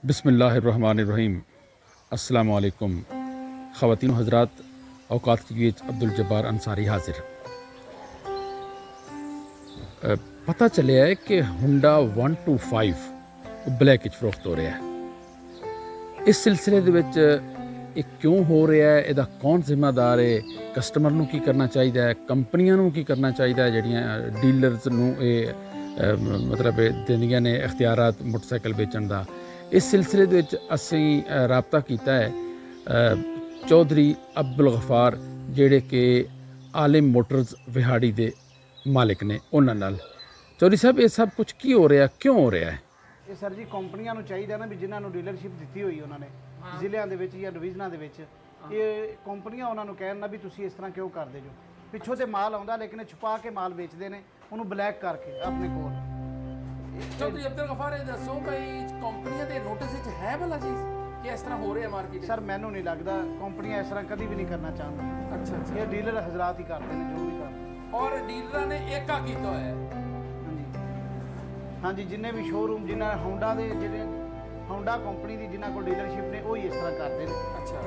बिस्मिल्लाहिर्रहमानिर्रहीम। अस्सलामु अलैकुम ख़वातीन हज़रात, औकात की गेज अब्दुल जब्बार अंसारी हाजिर। पता चलिया है कि हुंडा 125 ब्लैक फरोख्त हो रहा है। इस सिलसिले दे विच ये क्यों हो रहा है, इहदा कौन जिम्मेदार है, कस्टमर नूं की करना चाहिए, कंपनियां नूं की करना चाहिए जिहड़ियां डीलरस नूं मतलब दिंदियां ने इख्तियारात मोटरसाइकिल बेचण दा। इस सिलसिले दे विच असीं राबता कीता है चौधरी अब्दुल गफार जिहड़े कि आलिम मोटर्स विहाड़ी दे मालिक ने, उन्हां नाल। चौधरी साहब, ये सब कुछ की हो रहा, क्यों हो रहा है? ये सर जी कंपनियां नूं चाहिए ना भी जिन्होंने डीलरशिप दी हुई उन्होंने ਜ਼ਿਲ੍ਹਿਆਂ ਦੇ ਵਿੱਚ ਜਾਂ ਡਿਵੀਜ਼ਨਾਂ ਦੇ ਵਿੱਚ ਇਹ ਕੰਪਨੀਆਂ ਉਹਨਾਂ ਨੂੰ ਕਹਿਣ ਨਾ ਵੀ ਤੁਸੀਂ ਇਸ ਤਰ੍ਹਾਂ ਕਿਉਂ ਕਰਦੇ ਜੋ। ਪਿੱਛੋਂ ਤੇ ਮਾਲ ਆਉਂਦਾ ਲੇਕਿਨ ਛੁਪਾ ਕੇ ਮਾਲ ਵੇਚਦੇ ਨੇ ਉਹਨੂੰ ਬਲੈਕ ਕਰਕੇ ਆਪਣੇ ਕੋਲ। ਚੌਧਰੀ ਅਬਦੁਲ ਗਫਾਰ, ਇਹ ਦੱਸੋ ਭਾਈ ਕੰਪਨੀਆਂ ਦੇ ਨੋਟਿਸ ਵਿੱਚ ਹੈ ਭਲਾ ਚੀਜ਼ ਕਿ ਇਸ ਤਰ੍ਹਾਂ ਹੋ ਰਿਹਾ ਮਾਰਕੀਟ? ਸਰ ਮੈਨੂੰ ਨਹੀਂ ਲੱਗਦਾ, ਕੰਪਨੀਆਂ ਇਸ ਤਰ੍ਹਾਂ ਕਦੀ ਵੀ ਨਹੀਂ ਕਰਨਾ ਚਾਹੁੰਦੀਆਂ। ਅੱਛਾ, ਇਹ ਡੀਲਰ ਹਜ਼ਰਾਤ ਹੀ ਕਰਦੇ ਨੇ ਜੋ ਵੀ ਕਰਦੇ। ਔਰ ਡੀਲਰਾਂ ਨੇ ਏਕਾ ਕੀਤਾ ਹੋਇਆ ਹੈ। ਹਾਂਜੀ, ਜਿੰਨੇ ਵੀ ਸ਼ੋਰੂਮ ਜਿਨ੍ਹਾਂ ਹੋਂਡਾ ਦੇ ਜਿਹੜੇ ਹੋਂਡਾ ਕੰਪਨੀ ਦੀ ਜਿਨ੍ਹਾਂ ਕੋਲ ਡੀਲਰਸ਼ਿਪ ਨੇ ਉਹ ਹੀ ਇਸ ਤਰ੍ਹਾਂ ਕਰਦੇ ਨੇ। ਅੱਛਾ,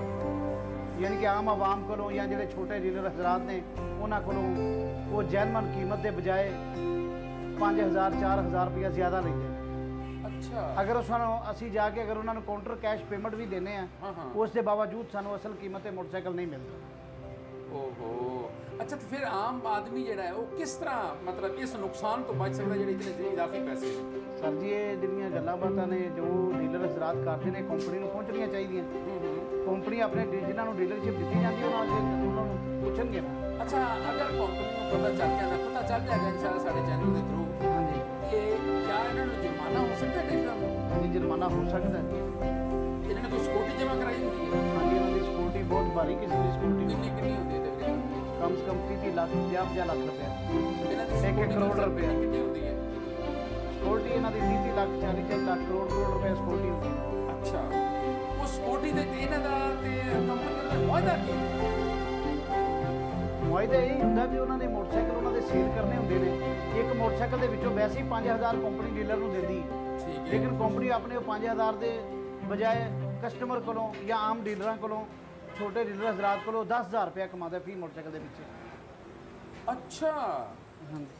ਯਾਨੀ ਕਿ ਆਮ ਆਵਾਮ ਕੋਲੋਂ ਜਾਂ ਜਿਹੜੇ ਛੋਟੇ ਡੀਲਰ ਹਜ਼ਰਾਤ ਨੇ ਉਹਨਾਂ ਕੋਲੋਂ ਉਹ ਜੈਨੂਅਨ ਕੀਮਤ ਦੇ ਬਜਾਏ 5000 4000 ਰੁਪਇਆ ਜ਼ਿਆਦਾ ਲੈਂਦੇ ਨੇ। ਅੱਛਾ, ਅਗਰ ਉਸ ਨੂੰ ਅਸੀਂ ਜਾ ਕੇ ਅਗਰ ਉਹਨਾਂ ਨੂੰ ਕਾਊਂਟਰ ਕੈਸ਼ ਪੇਮੈਂਟ ਵੀ ਦਿੰਦੇ ਆ ਉਸ ਦੇ ਬਾਵਜੂਦ ਸਾਨੂੰ ਅਸਲ ਕੀਮਤ ਤੇ ਮੋਟਰਸਾਈਕਲ ਨਹੀਂ ਮਿਲਦਾ। ਓਹੋ, ਅੱਛਾ। ਤੇ ਫਿਰ ਆਮ ਆਦਮੀ ਜਿਹੜਾ ਹੈ ਉਹ ਕਿਸ ਤਰ੍ਹਾਂ ਮਤਲਬ ਇਸ ਨੁਕਸਾਨ ਤੋਂ ਬਚ ਸਕਦਾ ਜਿਹੜੇ ਇਤਨੇ ਇਜ਼ਾਫੀ ਪੈਸੇ ਨੇ? ਸਰ ਜੀ, ਇਹ ਜਿਹੜੀਆਂ ਗੱਲਾਂ ਬਾਤਾਂ ਨੇ ਜੋ ਡੀਲਰ ਹਜ਼ਰਾਤ ਕਰਦੇ ਨੇ ਕੰਪਨੀ ਨੂੰ ਪਹੁੰਚਣੀਆਂ ਚਾਹੀਦੀਆਂ। ਕੰਪਨੀ ਆਪਣੇ ਜਿਨ੍ਹਾਂ ਨੂੰ ਡੀਲਰਸ਼ਿਪ ਦਿੱਤੀ ਜਾਂਦੀ ਉਹਨਾਂ ਨੂੰ ਪੁੱਛਣਗੇ। ਅੱਛਾ, ਅਗਰ ਕੰਪਨੀ ਨੂੰ ਪਤਾ ਚੱਲ ਜਾਂਦਾ, ਪਤਾ ਚੱਲ ਜਾਏਗਾ ਇਨਸ਼ਾਅੱਲਾ ਸਾਡੇ ਚੈਨਲ ਦੇ ਥਰੂ। ਹਾਂਜੀ, ਕਿ ਕਿਆ ਇਹਨਾਂ ਨੂੰ ਜੁਰਮਾਨਾ ਹੋ ਸਕਦਾ ਡੀਲਰਾਂ ਨੂੰ? ਹਾਂਜੀ, ਜੁਰਮਾਨਾ ਹੋ ਸਕਦਾ। ਇਹਨਾਂ ਨੇ ਕੋਈ ਸਿਕਿਉਰਿਟੀ ਜਮ੍ਹਾਂ ਕਰਾਈ ਹੁੰਦੀ ਹੈ? ਹਾਂਜੀ, ਇਹਨਾਂ ਦੀ ਸਿਕਿਉਰਿਟੀ ਬਹੁਤ ਭਾਰੀ ਕਿਸਮ ਦੀ ਸਿਕਿਉਰਿਟੀ ਕਿੰਨੀ ਹੁੰਦੀ ਹੈ ਤਕਰੀਬਨ? कम से कम 30 लाख 50 लाख रुपया, ਇਹਨਾਂ ਦੀ 1 करोड़ रुपया ਕਿੰਨੀ ਹੁੰਦੀ ਹੈ? सिक्योरिटी इन्हों की 30 लाख 40 लाख करोड़ रुपया सिक्योरिटी होती है। ਅੱਛਾ, ਉਹ ਸਿਕਿਉਰਿਟੀ ਦੇ ਇਹਨਾਂ ਦਾ ਤੇ ਕੰਪਨੀ ਦਾ ਵਾਅਦਾ ਕੀ? ਮੁਆਇਦਾ ਇਹ ਹੁੰਦਾ ਵੀ ਉਹਨਾਂ ਨੇ ਮੋਟਰਸਾਈਕਲ ਉਹਨਾਂ ਦੇ ਸੇਲ ਕਰਨੇ ਹੁੰਦੇ ਨੇ। ਇੱਕ ਮੋਟਰਸਾਈਕਲ ਦੇ ਵਿੱਚੋਂ ਵੈਸੇ ਹੀ 5000 ਕੰਪਨੀ ਡੀਲਰ ਨੂੰ ਦਿੰਦੀ ਹੈ, ਠੀਕ ਹੈ। ਲੇਕਿਨ ਕੰਪਨੀ ਆਪਣੇ ਉਹ 5000 ਦੇ ਬਜਾਏ ਕਸਟਮਰ ਕੋਲੋਂ ਜਾਂ ਆਮ ਡੀਲਰਾਂ ਕੋਲੋਂ ਛੋਟੇ ਡੀਲਰ ਹਜ਼ਰਾਤ ਕੋਲੋਂ 10000 ਰੁਪਇਆ ਕਮਾਉਂਦਾ ਫੀ ਮੋਟਰਸਾਈਕਲ ਦੇ ਵਿੱਚ। ਅੱਛਾ, ਹਾਂਜੀ।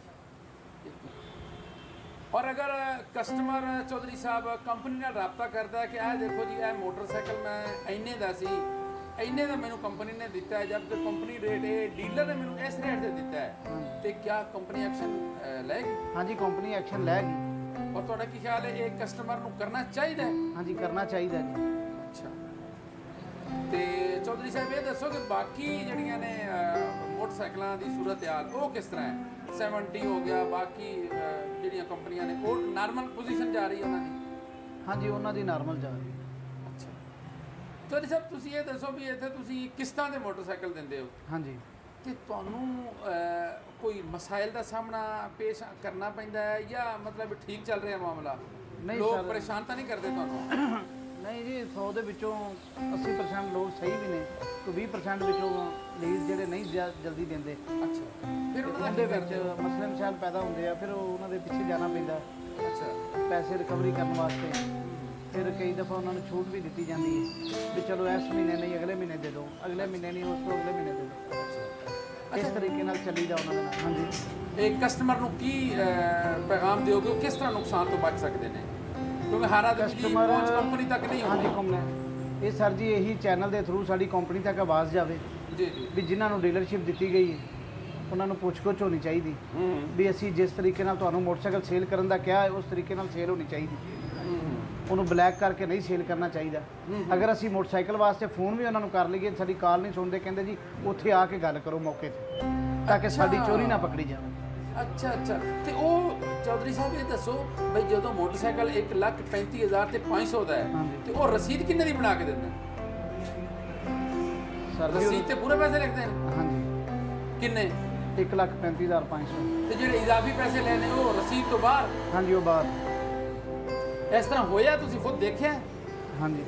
और अगर कस्टमर चौधरी साहब कंपनी नाल राबता करता है कि यह देखो जी यह मोटरसाइकिल मैं इन्ने दा सी, इन्ने दा मैनू कंपनी ने दिता है, जबकि कंपनी रेट है डीलर ने मैनू इस रेट से दिता है, तो क्या कंपनी एक्शन लेगी? हाँ जी, कंपनी एक्शन लेगी। और तुहाडा की ख्याल है ये कस्टमर नू करना चाहिए? हाँ जी, करना चाहिए जी। अच्छा, तो चौधरी साहब ये दसो कि बाकी जड़ियां ने मोटरसाइकिलों की सूरत हाल वो किस तरह है? 70 हो गया, बाकी ਜਿਹੜੀਆਂ ਕੰਪਨੀਆਂ ਨੇ ਉਹ ਨਾਰਮਲ ਪੋਜੀਸ਼ਨ ਜਾ ਰਹੀ ਹੈ ਉਹਨਾਂ ਦੀ? ਹਾਂਜੀ, ਉਹਨਾਂ ਦੀ ਨਾਰਮਲ ਜਾ ਰਹੀ ਹੈ। ਅੱਛਾ, ਚੌਧਰੀ ਸਾਹਿਬ ਤੁਸੀਂ ਇਹ ਦੱਸੋ ਵੀ ਇੱਥੇ ਤੁਸੀਂ ਕਿਸ਼ਤਾਂ ਦੇ ਮੋਟਰਸਾਈਕਲ ਦਿੰਦੇ ਹੋ? ਹਾਂਜੀ। ਤੇ ਤੁਹਾਨੂੰ ਕੋਈ ਮਸਾਇਲ ਦਾ ਸਾਹਮਣਾ ਪੇਸ਼ ਕਰਨਾ ਪੈਂਦਾ ਹੈ ਜਾਂ ਮਤਲਬ ਠੀਕ ਚੱਲ ਰਿਹਾ ਮਾਮਲਾ? ਨਹੀਂ, ਲੋਕ ਪਰੇਸ਼ਾਨ ਤਾਂ ਨਹੀਂ ਕਰਦੇ ਤੁਹਾਨੂੰ? ਨਹੀਂ ਜੀ, 100 ਦੇ ਵਿੱਚੋਂ 80% ਲੋਕ ਸਹੀ ਵੀ ਨੇ, ਕੋਈ 20% ਵਿੱਚੋਂ ਲੀਜ਼ ਜਿਹੜੇ ਨਹੀਂ ਜਲਦੀ ਦਿੰਦੇ। ਅੱਛਾ, ਫਿਰ ਉਹਨਾਂ ਦੇ ਵਿੱਚ ਮਸਲੇ ਮਸਾਇਲ ਪੈਦਾ ਹੁੰਦੇ ਆ, ਫਿਰ ਉਹਨਾਂ ਦੇ ਪਿੱਛੇ ਜਾਣਾ ਪੈਂਦਾ। ਅੱਛਾ, ਪੈਸੇ ਰਿਕਵਰੀ ਕਰਨ ਵਾਸਤੇ ਫਿਰ ਕਈ ਦਫਾ ਉਹਨਾਂ ਨੂੰ ਛੂਟ ਵੀ ਦਿੱਤੀ ਜਾਂਦੀ ਹੈ ਵੀ ਚਲੋ ਇਸ ਮਹੀਨੇ ਨਹੀਂ ਅਗਲੇ ਮਹੀਨੇ ਦੇ ਦਿਓ, ਅਗਲੇ ਮਹੀਨੇ ਨਹੀਂ ਉਸ ਤੋਂ ਅਗਲੇ ਮਹੀਨੇ ਦੇ ਦਿਓ। ਇਸ ਤਰੀਕੇ ਨਾਲ ਚੱਲੀਦਾ ਉਹਨਾਂ ਦੇ ਨਾਲ। ਹਾਂਜੀ। ਇੱਕ ਕਸਟਮਰ ਨੂੰ ਕੀ ਪੈਗਾਮ ਦਿਓਗੇ, ਉਹ ਕਿਸ ਤਰ੍ਹਾਂ ਨੁਕਸਾਨ ਤੋਂ ਬਚ ਸਕਦੇ ਨੇ? ਕਿਉਂਕਿ ਹਰ ਆਦਮੀ ਦੀ ਪਹੁੰਚ ਕੰਪਨੀ ਤੱਕ ਨਹੀਂ ਹੁੰਦੀ। ਹਾਂਜੀ, ਕੰਪਨੀ ਇਹ ਸਰ ਜੀ ਇਹੀ ਚੈਨਲ ਦੇ ਥਰੂ ਸਾਡੀ ਕੰਪਨੀ ਤੱਕ ਆਵਾਜ਼ ਜਾਵੇ ਜੀ ਜੀ ਵੀ ਜਿਨ੍ਹਾਂ ਨੂੰ ਡੀਲਰਸ਼ਿਪ ਦਿੱਤੀ ਗਈ ਹੈ ਉਹਨਾਂ ਨੂੰ ਪੁੱਛ-ਗੁੱਛ ਹੋਣੀ ਚਾਹੀਦੀ ਵੀ ਅਸੀਂ ਜਿਸ ਤਰੀਕੇ ਨਾਲ ਤੁਹਾਨੂੰ ਮੋਟਰਸਾਈਕਲ ਸੇਲ ਕਰਨ ਦਾ ਕਿਹਾ ਹੈ ਉਸ ਤਰੀਕੇ ਨਾਲ ਸੇਲ ਹੋਣੀ ਚਾਹੀਦੀ। ਉਹਨੂੰ ਬਲੈਕ ਕਰਕੇ ਨਹੀਂ ਸੇਲ ਕਰਨਾ ਚਾਹੀਦਾ। ਅਗਰ ਅਸੀਂ ਮੋਟਰਸਾਈਕਲ ਵਾਸਤੇ ਫੋਨ ਵੀ ਉਹਨਾਂ ਨੂੰ ਕਰ ਲਈਏ, ਸਾਡੀ ਕਾਲ ਨਹੀਂ ਸੁਣਦੇ, ਕਹਿੰਦੇ ਜੀ ਉੱਥੇ ਆ ਕੇ ਗੱਲ ਕਰੋ ਮੌਕੇ 'ਤੇ ਤਾਂ ਕਿ ਸਾਡੀ ਚੋਰੀ ਨਾ ਪਕੜੀ ਜਾਵੇ। ਅੱਛਾ ਅੱਛਾ, ਤੇ ਉਹ ਚੌਧਰੀ ਸਾਹਿਬ ਇਹ ਦੱਸੋ ਬਈ ਜਦੋਂ ਮੋਟਰਸਾਈਕਲ 1,35,000 ਤੇ 500 ਦਾ ਹੈ ਤੇ ਉਹ ਰਸੀਦ ਕਿੰਨੇ ਦੀ ਬਣਾ ਕੇ ਦਿੰਦੇ ਨੇ? ਸਰ ਰਸੀਦ ਤੇ ਪੂਰੇ ਪੈਸੇ ਲਿਖਦੇ ਨੇ? ਹਾਂਜੀ। ਕਿੰਨੇ? 1,35,500। ਤੇ ਜਿਹੜੇ ਇਜ਼ਾਫੀ ਪੈਸੇ ਲੈਣੇ ਉਹ ਰਸੀਦ ਤੋਂ ਬਾਹਰ? ਹਾਂਜੀ, ਉਹ ਬਾਅਦ। ਇਸ ਤਰ੍ਹਾਂ ਹੋਇਆ? ਤੁਸੀਂ ਖੁਦ ਦੇਖਿਆ? ਹਾਂਜੀ।